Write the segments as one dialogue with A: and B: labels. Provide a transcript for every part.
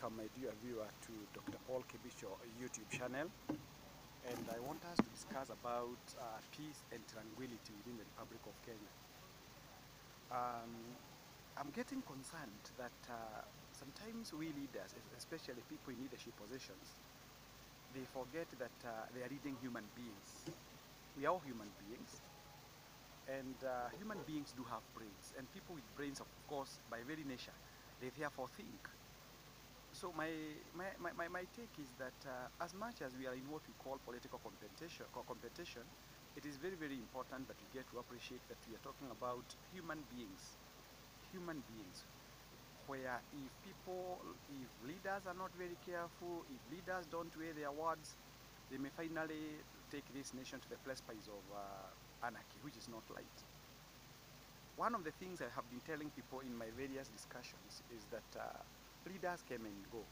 A: welcome my dear viewer to Dr. Paul Kibicho YouTube channel, and I want us to discuss about peace and tranquility within the Republic of Kenya. I'm getting concerned that sometimes we leaders, especially people in leadership positions, they forget that they are leading human beings. We are all human beings, and human beings do have brains, and people with brains, of course, by very nature, they therefore think. So my take is that as much as we are in what we call political competition, it is very, very important that we get to appreciate that we are talking about human beings, where if leaders are not very careful, if leaders don't weigh their words, they may finally take this nation to the precipice of anarchy, which is not light. One of the things I have been telling people in my various discussions is that leaders come and go,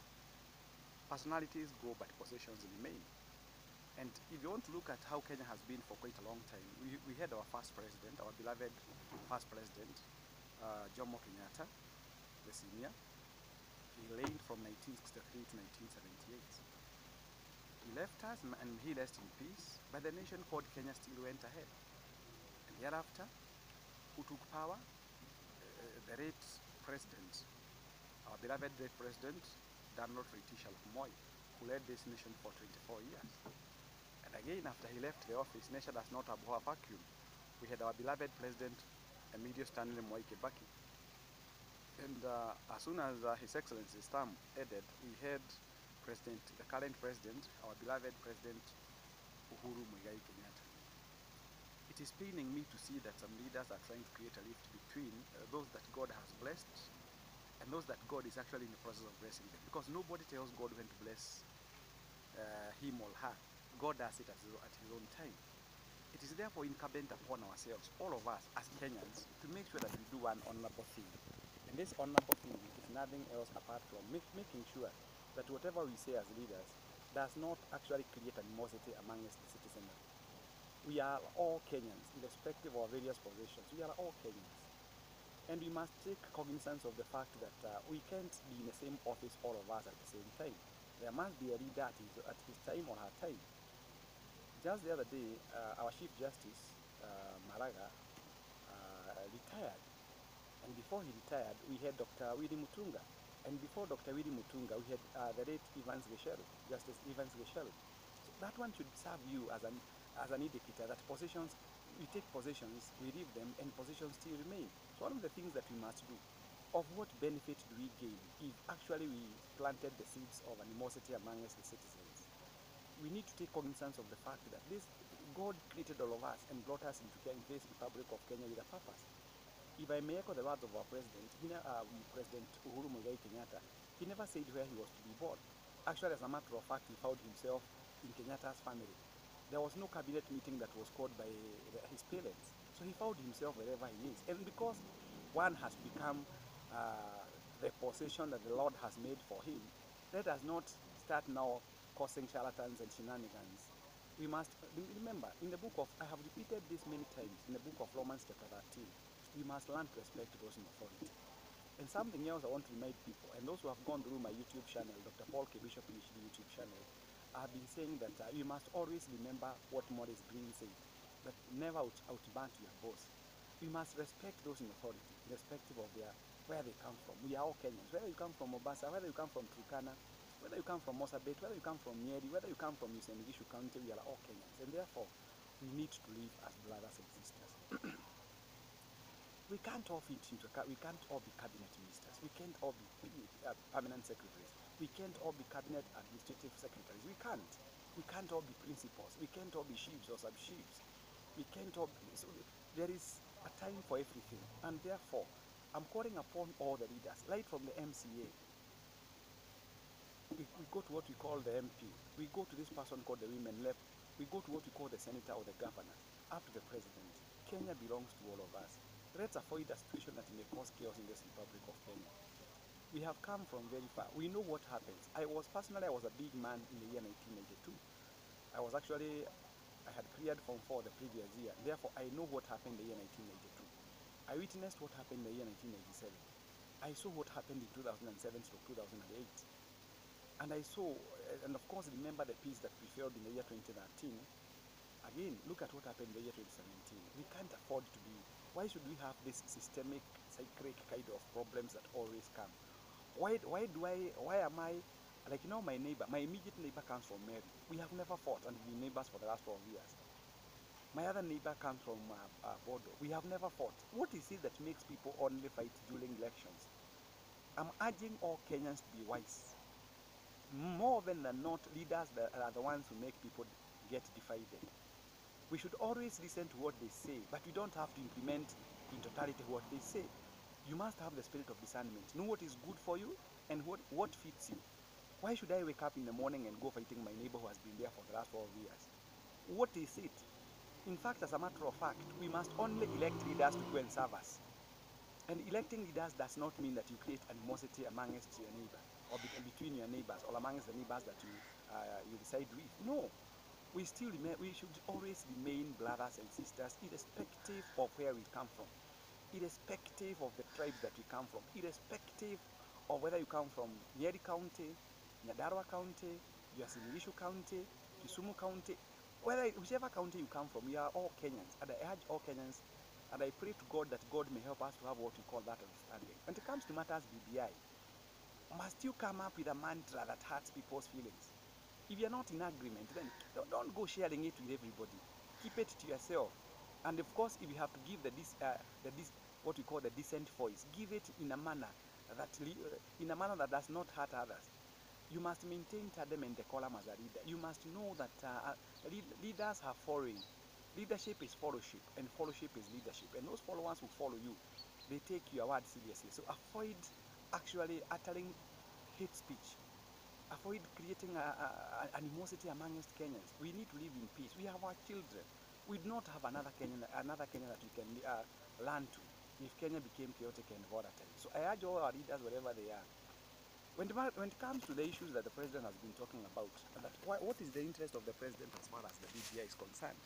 A: personalities go, but positions remain. And if you want to look at how Kenya has been for quite a long time, we had our first president, our beloved first president, Jomo Kenyatta, the senior. He reigned from 1963 to 1978. He left us and he rests in peace, but the nation called Kenya still went ahead. And thereafter, who took power? The late president, our beloved late president, Donald Moi, who led this nation for 24 years. And again, after he left the office, nation does not abhor a vacuum. We had our beloved president, Emilio Stanley Moi Kibaki. And as soon as His Excellency's term ended, we had the current president, our beloved president, Uhuru Muigai Kenyatta. It is paining me to see that some leaders are trying to create a rift between those that God has blessed and those that God is actually in the process of blessing them. Because nobody tells God when to bless him or her. God does it at his own time. It is therefore incumbent upon ourselves, all of us as Kenyans, to make sure that we do one honorable thing. And this honorable thing is nothing else apart from making sure that whatever we say as leaders does not actually create animosity amongst the citizenry. We are all Kenyans, irrespective of our various positions. We are all Kenyans. And we must take cognizance of the fact that we can't be in the same office, all of us, at the same time. There must be a leader at his time or her time. Just the other day, our Chief Justice, Maraga, retired. And before he retired, we had Dr. Willy Mutunga. And before Dr. Willy Mutunga, we had the late Justice Evans Gesheru. So that one should serve you as an indicator that positions, we take positions, we leave them, and positions still remain. So one of the things that we must do, of what benefit do we gain if actually we planted the seeds of animosity amongst the citizens? We need to take cognizance of the fact that God created all of us and brought us into this Republic of Kenya with a purpose. If I may echo the words of our president, President Uhuru Muigai Kenyatta, he never said where he was to be born. Actually, as a matter of fact, he found himself in Kenyatta's family. There was no cabinet meeting that was called by his parents. So he found himself wherever he is. And because one has become the possession that the Lord has made for him, let us not start now causing charlatans and shenanigans. We must remember, in the book of, I have repeated this many times, in the book of Romans chapter 13, we must learn to respect those in authority. And something else I want to remind people, and those who have gone through my YouTube channel, Dr. Paul Kibicho PhD YouTube channel, I have been saying that we must always remember what Maurice Green said, that never outbank your boss. We must respect those in authority, irrespective of where they come from. We are all Kenyans. Whether you come from Mombasa, whether you come from Turkana, whether you come from Mosabet, whether you come from Nyeri, whether you come from Uasin-Gishu County, we are all Kenyans. And therefore, we need to live as brothers and sisters. We can't all fit into we can't all be cabinet ministers. We can't all be permanent secretaries. We can't all be cabinet administrative secretaries. We can't. We can't all be principals. We can't all be chiefs or sub-chiefs. We can't all be, so there is a time for everything. And therefore, I'm calling upon all the leaders, right from the MCA. We go to what we call the MP. We go to this person called the women rep. We go to what we call the senator or the governor, up to the president. Kenya belongs to all of us. Let's avoid a situation that may cause chaos in this Republic of Kenya. We have come from very far. We know what happens. I was a big man in the year 1992. I had cleared Form 4 the previous year. Therefore, I know what happened in the year 1992. I witnessed what happened in the year 1997. I saw what happened in 2007 to 2008. And I saw, and of course remember the peace that prevailed in the year 2013. Again, look at what happened in the year 2017. We can't afford to be, why should we have this systemic, cyclic kind of problems that always come? Why am I, like, you know, my neighbor, my immediate neighbor comes from Mary. We have never fought and we've been neighbors for the last 12 years. My other neighbor comes from Bodo. We have never fought. What is it that makes people only fight during elections? I'm urging all Kenyans to be wise. More often than not, leaders are the ones who make people get divided. We should always listen to what they say, but we don't have to implement in totality what they say. You must have the spirit of discernment. Know what is good for you and what fits you. Why should I wake up in the morning and go fighting my neighbor who has been there for the last 12 years? What is it? In fact, as a matter of fact, we must only elect leaders to go and serve us. And electing leaders does not mean that you create animosity amongst your neighbor or between your neighbors or amongst the neighbors that you reside with. No, we should always remain brothers and sisters, irrespective of where we come from, irrespective of the tribes that we come from, irrespective of whether you come from Nyeri County, Nyandarua County, Uasin Gishu County, Kisumu County, whichever county you come from, we are all Kenyans, and I urge all Kenyans, and I pray to God that God may help us to have what we call that understanding. When it comes to matters BBI, must you come up with a mantra that hurts people's feelings? If you're not in agreement, then don't go sharing it with everybody. Keep it to yourself. And of course, if you have to give what we call the decent voice, give it in a manner that does not hurt others. You must maintain tandem and decorum as a leader. You must know that leaders are following. Leadership is fellowship, and fellowship is leadership. And those followers who follow you, they take your word seriously. So avoid actually uttering hate speech. Avoid creating animosity amongst Kenyans. We need to live in peace. We have our children. We do not have another Kenya that we can learn to if Kenya became chaotic and volatile. So I urge all our leaders, wherever they are, when it comes to the issues that the president has been talking about, what is the interest of the president as far as the BBI is concerned?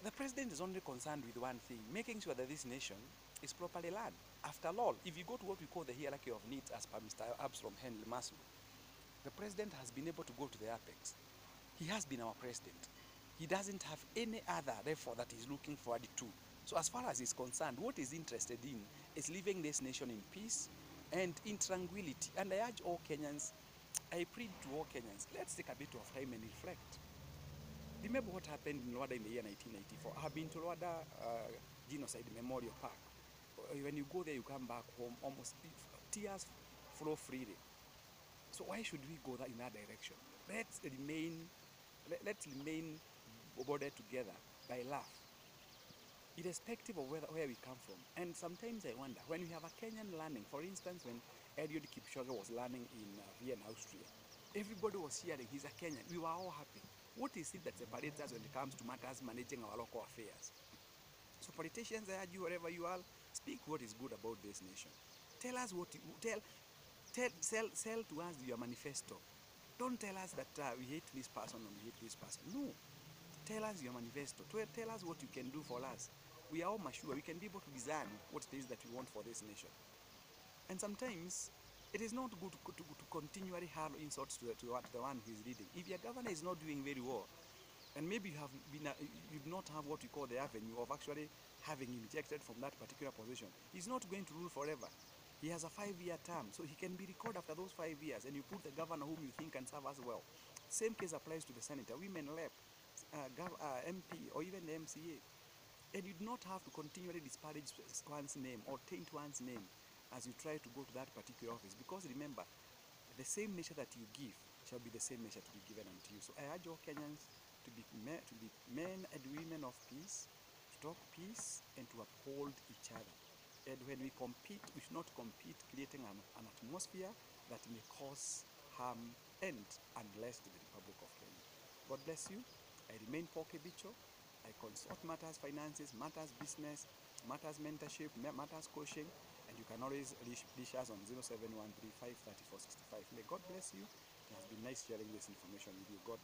A: The president is only concerned with one thing, making sure that this nation is properly run. After all, if you go to what we call the hierarchy of needs as per Mr. Armstrong Henry Maslow, the president has been able to go to the apex. He has been our president. He doesn't have any other, therefore, that he's looking forward to. So as far as he's concerned, what he's interested in is leaving this nation in peace and in tranquility. And I urge all Kenyans, I plead to all Kenyans, let's take a bit of time and reflect. Remember what happened in Rwanda in the year 1994. I have been to Rwanda Genocide Memorial Park. When you go there, you come back home, almost tears flow freely. So why should we go in that direction? Let's remain bonded together by love, irrespective of where we come from. And sometimes I wonder, when we have a Kenyan learning, for instance, when Eliud Kipchoge was learning in Vienna, Austria, everybody was cheering, he's a Kenyan. We were all happy. What is it that separates us when it comes to matters managing our local affairs? So politicians, I urge you, wherever you are, speak what is good about this nation. Tell us what you, sell to us your manifesto. Don't tell us that we hate this person or we hate this person. No. Tell us your manifesto. Tell us what you can do for us. We are all mature. We can be able to discern what it is that we want for this nation. And sometimes it is not good to continually hurl insults to the one who is leading. If your governor is not doing very well, and maybe you do not have what we call the avenue of actually having injected from that particular position, he's not going to rule forever. He has a 5-year term, so he can be recalled after those 5 years, and you put the governor whom you think can serve us well. Same case applies to the senator, women rep, MP, or even the MCA. And you do not have to continually disparage one's name or taint one's name as you try to go to that particular office. Because remember, the same nature that you give shall be the same nature to be given unto you. So I urge all Kenyans to be men and women of peace, to talk peace, and to uphold each other. And when we compete, we should not compete creating an atmosphere that may cause harm and unrest to the Republic of Kenya. God bless you. I remain Paul Kibicho. I consult matters finances, matters business, matters mentorship, matters coaching, and you can always reach us on 0713534465. May God bless you. It has been nice sharing this information with you. God